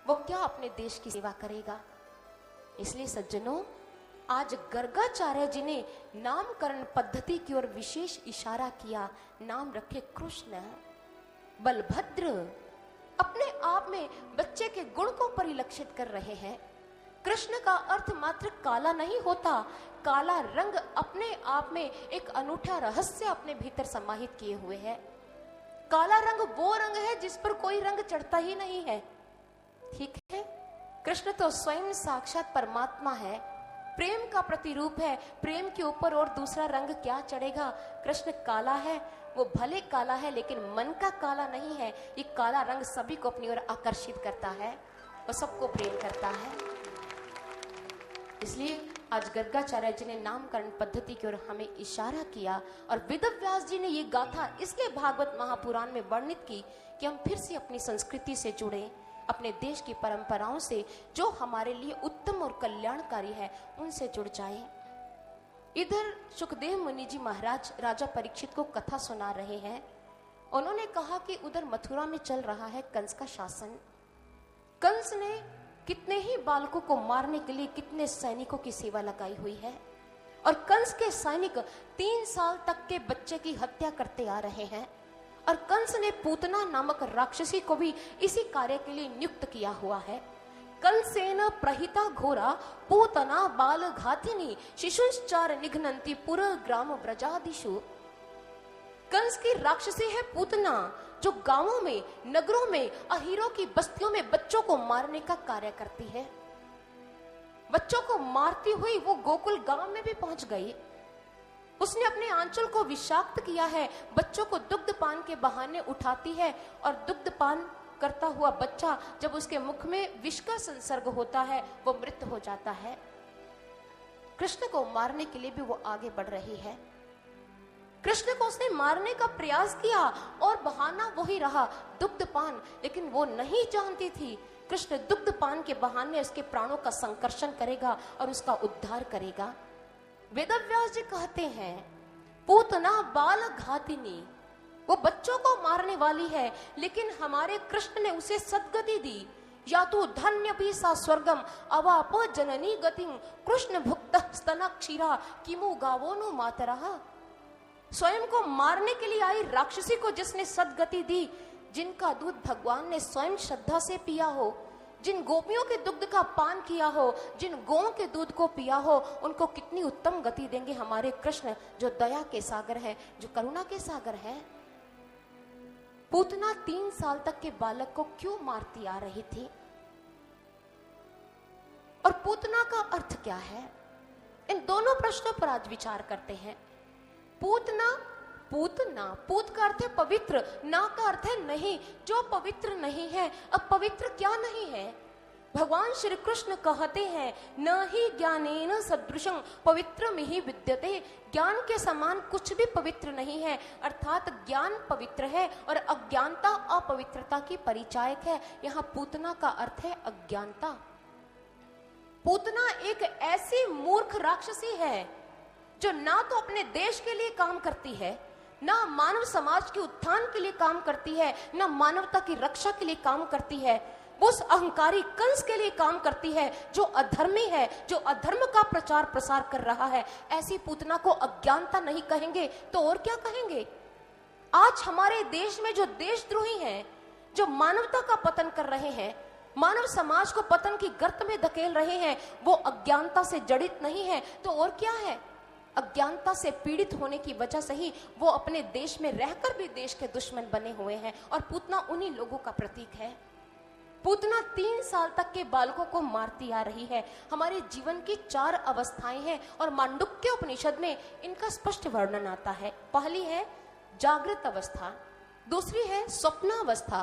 वो क्या अपने देश की सेवा करेगा। इसलिए सज्जनों, आज गर्गाचार्य जी ने नामकरण पद्धति की ओर विशेष इशारा किया। नाम रखे कृष्ण। बलभद्र अपने आप में बच्चे के गुण को परिलक्षित कर रहे हैं। कृष्ण का अर्थ मात्र काला नहीं होता, काला रंग अपने आप में एक अनूठा रहस्य अपने भीतर समाहित किए हुए है। काला रंग वो रंग है जिस पर कोई रंग चढ़ता ही नहीं है। ठीक है, कृष्ण तो स्वयं साक्षात परमात्मा है, प्रेम का प्रतिरूप है। प्रेम के ऊपर और दूसरा रंग क्या चढ़ेगा। कृष्ण काला है, वो भले काला है लेकिन मन का काला नहीं है। ये काला रंग सभी को अपनी ओर आकर्षित करता है, वो सबको प्रेम करता है। इसलिए आज गर्गाचार्य जी ने नामकरण पद्धति की ओर हमें इशारा किया और वेदव्यास जी ने ये गाथा इसलिए भागवत महापुराण में वर्णित की कि हम फिर से अपनी संस्कृति से जुड़े, अपने देश की परंपराओं से जो हमारे लिए उत्तम और कल्याणकारी है उनसे जुड़ जाए। इधर सुखदेव मुनि जी महाराज राजा परीक्षित को कथा सुना रहे हैं। उन्होंने कहा कि उधर मथुरा में चल रहा है कंस का शासन। कंस ने कितने ही बालकों को मारने के लिए कितने सैनिकों की सेवा लगाई हुई है और कंस के सैनिक 3 साल तक के बच्चे की हत्या करते आ रहे हैं। और कंस ने पूतना नामक राक्षसी को भी इसी कार्य के लिए नियुक्त किया हुआ है। कंसेन प्रहिता घोरा पूतना बाल घातिनी शिशुश्चार निघ्नन्ति पुर ग्राम ब्रजादिषु। कंस की राक्षसी है पूतना, जो गांवों में, नगरों में, अहीरों की बस्तियों में बच्चों को मारने का कार्य करती है। बच्चों को मारती हुई वो गोकुल गांव में भी पहुंच गई। उसने अपने आंचल को विषाक्त किया है, बच्चों को दुग्धपान के बहाने उठाती है और दुग्धपान करता हुआ बच्चा जब उसके मुख में विष का संसर्ग होता है वो मृत हो जाता है। कृष्ण को मारने के लिए भी वो आगे बढ़ रही है। कृष्ण को उसने मारने का प्रयास किया और बहाना वही रहा, दुग्धपान। लेकिन वो नहीं जानती थी कृष्ण दुग्धपान के बहाने उसके प्राणों का संकर्षण करेगा और उसका उद्धार करेगा। वेदव्यास जी कहते हैं पूतना बाल घातिनी, वो बच्चों को मारने वाली है, लेकिन हमारे कृष्ण ने उसे सद्गति दी। या तो धन्य भी सा स्वर्गम अवाप जननी गतिं कृष्ण भुक्त स्तन क्षीरा किमु गावोनु मातरः। स्वयं को मारने के लिए आई राक्षसी को जिसने सद्गति दी, जिनका दूध भगवान ने स्वयं श्रद्धा से पिया हो, जिन गोपियों के दुग्ध का पान किया हो, जिन गौं के दूध को पिया हो, उनको कितनी उत्तम गति देंगे हमारे कृष्ण, जो दया के सागर है, जो करुणा के सागर है। पूतना 3 साल तक के बालक को क्यों मारती आ रही थी और पूतना का अर्थ क्या है, इन दोनों प्रश्नों पर आज विचार करते हैं। पूतना, पूतना, पूत का अर्थ है पवित्र, ना का अर्थ है नहीं, जो पवित्र नहीं है। अब पवित्र क्या नहीं है? भगवान श्री कृष्ण कहते हैं न ही ज्ञानेन सदृशं पवित्रमिहि विद्यते, ज्ञान के समान कुछ भी पवित्र नहीं है। अर्थात ज्ञान पवित्र है और अज्ञानता अपवित्रता की परिचायक है। यहाँ पूतना का अर्थ है अज्ञानता। पूतना एक ऐसी मूर्ख राक्षसी है जो ना तो अपने देश के लिए काम करती है, ना मानव समाज के उत्थान के लिए काम करती है, ना मानवता की रक्षा के लिए काम करती है। वो उस अहंकारी कंस के लिए काम करती है जो अधर्मी है, जो अधर्म का प्रचार प्रसार कर रहा है। ऐसी पूतना को अज्ञानता नहीं कहेंगे तो और क्या कहेंगे? आज हमारे देश में जो देशद्रोही हैं, जो मानवता का पतन कर रहे हैं, मानव समाज को पतन की गर्त में धकेल रहे हैं, वो अज्ञानता से जड़ित नहीं है तो और क्या है? अज्ञानता से पीड़ित होने की वजह से ही वो अपने देश में रहकर भी देश के दुश्मन बने हुए हैं और पूतना उन्हीं लोगों का प्रतीक है। पूतना 3 साल तक के बालकों को मारती आ रही है। हमारे जीवन की 4 अवस्थाएं हैं और मांडुक्य उपनिषद में इनका स्पष्ट वर्णन आता है। पहली है जागृत अवस्था, दूसरी है स्वप्नावस्था,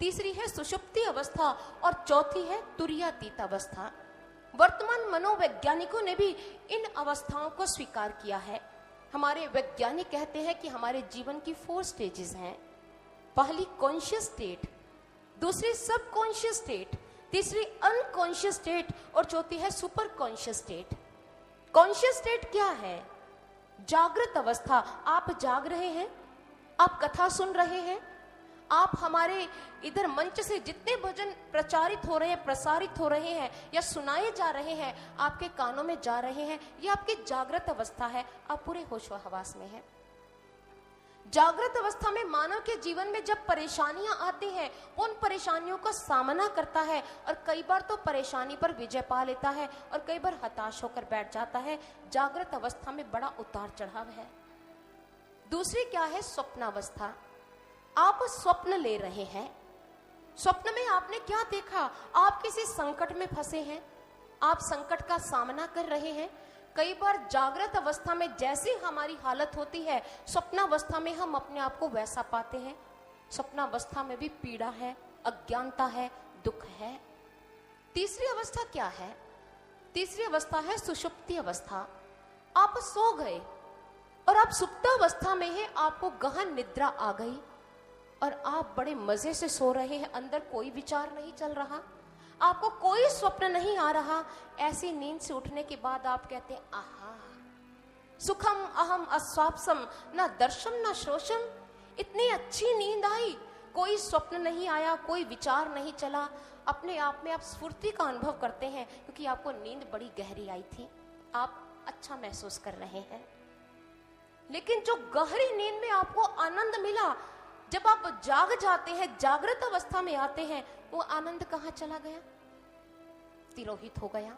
तीसरी है सुषुप्ति अवस्था और चौथी है तुरीयातीत अवस्था। वर्तमान मनोवैज्ञानिकों ने भी इन अवस्थाओं को स्वीकार किया है। हमारे वैज्ञानिक कहते हैं कि हमारे जीवन की 4 स्टेजेस हैं। पहली कॉन्शियस स्टेट, दूसरी सब कॉन्शियस स्टेट, तीसरी अनकॉन्शियस स्टेट और चौथी है super conscious state. Conscious state क्या है? जागृत अवस्था। आप जाग रहे हैं, आप कथा सुन रहे हैं, आप हमारे इधर मंच से जितने भजन प्रचारित हो रहे हैं, प्रसारित हो रहे हैं या सुनाए जा रहे हैं, आपके कानों में जा रहे हैं, ये आपकी जागृत अवस्था है। आप पूरे होश व हवास में हैं। जागृत अवस्था में मानव के जीवन में जब परेशानियां आती हैं, वो उन परेशानियों का सामना करता है और कई बार तो परेशानी पर विजय पा लेता है और कई बार हताश होकर बैठ जाता है। जागृत अवस्था में बड़ा उतार चढ़ाव है। दूसरी क्या है? स्वप्नावस्था। आप स्वप्न ले रहे हैं। स्वप्न में आपने क्या देखा? आप किसी संकट में फंसे हैं, आप संकट का सामना कर रहे हैं। कई बार जागृत अवस्था में जैसी हमारी हालत होती है, स्वप्नावस्था में हम अपने आप को वैसा पाते हैं। स्वप्नावस्था में भी पीड़ा है, अज्ञानता है, दुख है। तीसरी अवस्था क्या है? तीसरी अवस्था है सुषुप्ति अवस्था। आप सो गए और आप सुप्तावस्था में हैं, आपको गहन निद्रा आ गई और आप बड़े मजे से सो रहे हैं। अंदर कोई विचार नहीं चल रहा, आपको कोई स्वप्न नहीं आ रहा। ऐसी नींद से उठने के बाद आप कहते हैं, आहा सुखम अहम अस्वाप्सम, ना दर्शम ना श्रोषम। इतनी अच्छी नींद आई, कोई स्वप्न नहीं आया, कोई विचार नहीं चला। अपने आप में आप स्फूर्ति का अनुभव करते हैं क्योंकि आपको नींद बड़ी गहरी आई थी, आप अच्छा महसूस कर रहे हैं। लेकिन जो गहरी नींद में आपको आनंद मिला, जब आप जाग जाते हैं, जागृत अवस्था में आते हैं, वो आनंद कहां चला गया? तिरोहित हो गया।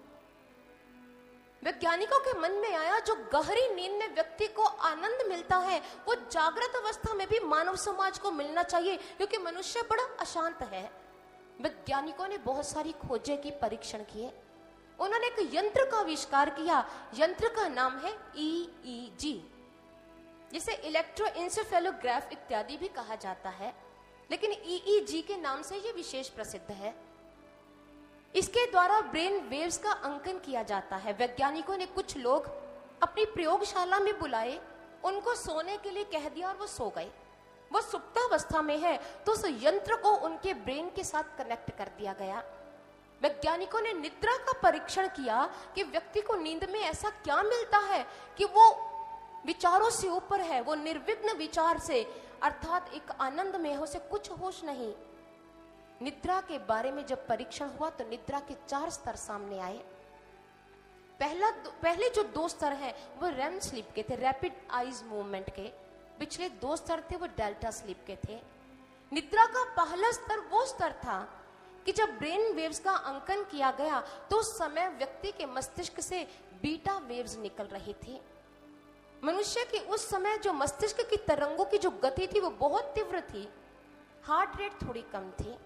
वैज्ञानिकों के मन में आया, जो गहरी नींद में व्यक्ति को आनंद मिलता है, वो जागृत अवस्था में भी मानव समाज को मिलना चाहिए, क्योंकि मनुष्य बड़ा अशांत है। वैज्ञानिकों ने बहुत सारी खोजें की, परीक्षण किए। उन्होंने एक यंत्र का आविष्कार किया। यंत्र का नाम है EEG, जिसे इलेक्ट्रोएन्सेफेलोग्राफ इत्यादि भी कहा जाता है, लेकिन EEG के नाम से ये विशेष प्रसिद्ध है। इसके द्वारा ब्रेन वेव्स का अंकन किया जाता है। वैज्ञानिकों ने कुछ लोग अपनी प्रयोगशाला में बुलाए, उनको सोने के लिए कह दिया और वो सो गए। वो सुप्तावस्था में है तो उस यंत्र को उनके ब्रेन के साथ कनेक्ट कर दिया गया। वैज्ञानिकों ने निद्रा का परीक्षण किया कि व्यक्ति को नींद में ऐसा क्या मिलता है कि वो विचारों से ऊपर है, वो निर्विघ्न विचार से, अर्थात एक आनंद में हो, से कुछ होश नहीं। निद्रा के बारे में जब परीक्षण हुआ तो निद्रा के 4 स्तर सामने आए। पहले जो 2 स्तर हैं वो REM स्लीप के थे, रैपिड आईज मूवमेंट के। पिछले 2 स्तर थे वो डेल्टा स्लीप के थे। निद्रा का पहला स्तर वो स्तर था कि जब ब्रेन वेव्स का अंकन किया गया तो उस समय व्यक्ति के मस्तिष्क से बीटा वेव्स निकल रही थी। मनुष्य की उस समय जो मस्तिष्क की तरंगों की जो गति थी वो बहुत तीव्र थी, हार्ट रेट थोड़ी कम थी।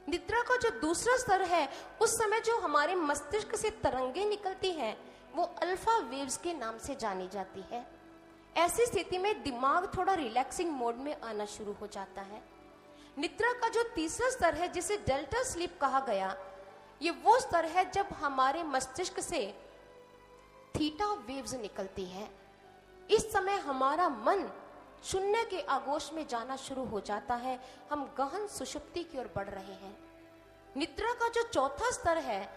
निद्रा का जो दूसरा स्तर है, उस समय जो हमारे मस्तिष्क से तरंगे निकलती हैं वो अल्फा वेव्स के नाम से जानी जाती है। ऐसी स्थिति में दिमाग थोड़ा रिलैक्सिंग मोड में आना शुरू हो जाता है। निद्रा का जो तीसरा स्तर है, जिसे डेल्टा स्लीप कहा गया, ये वो स्तर है जब हमारे मस्तिष्क से थीटा वेव्स निकलती है। इस समय हमारा मन शून्य के आगोश में जाना शुरू हो जाता है, हम गहन सुषुप्ति की ओर बढ़ रहे हैं। निद्रा का जो चौथा स्तर है,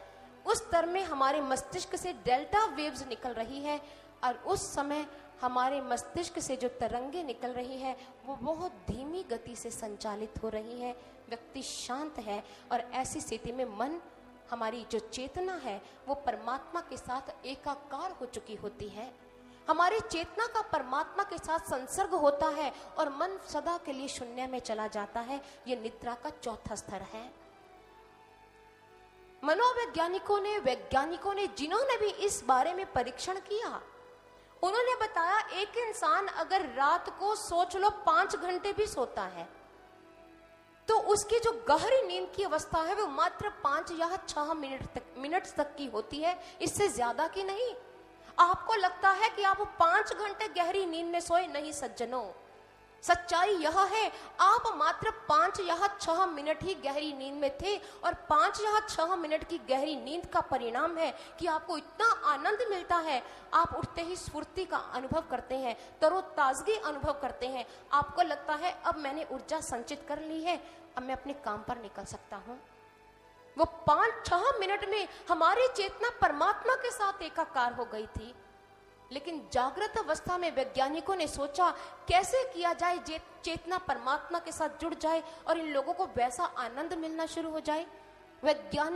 उस स्तर में हमारे मस्तिष्क से डेल्टा वेव्स निकल रही है और उस समय हमारे मस्तिष्क से जो तरंगे निकल रही है वो बहुत धीमी गति से संचालित हो रही है। व्यक्ति शांत है और ऐसी स्थिति में मन, हमारी जो चेतना है वो परमात्मा के साथ एकाकार हो चुकी होती है। हमारी चेतना का परमात्मा के साथ संसर्ग होता है और मन सदा के लिए शून्य में चला जाता है। ये निद्रा का चौथा स्तर है। वैज्ञानिकों ने जिन्होंने भी इस बारे में परीक्षण किया, उन्होंने बताया एक इंसान अगर रात को सोच लो 5 घंटे भी सोता है तो उसकी जो गहरी नींद की अवस्था है वो मात्र 5 या 6 मिनट तक की होती है, इससे ज्यादा की नहीं। आपको लगता है कि आप 5 घंटे गहरी नींद में सोए, नहीं सज्जनों, सच्चाई यह है आप मात्र 5 या 6 मिनट ही गहरी नींद में थे और 5 या 6 मिनट की गहरी नींद का परिणाम है कि आपको इतना आनंद मिलता है, आप उठते ही स्फूर्ति का अनुभव करते हैं, तरोताजगी अनुभव करते हैं। आपको लगता है अब मैंने ऊर्जा संचित कर ली है, अब मैं अपने काम पर निकल सकता हूँ। वो 5-6 मिनट में हमारी चेतना परमात्मा के साथ एकाकार हो गई थी। लेकिन जागृत अवस्था में वैज्ञानिकों ने सोचा कैसे किया जाए चेतना परमात्मा के साथ जुड़ जाए और इन लोगों को वैसा आनंद मिलना शुरू हो जाए। वैज्ञानिक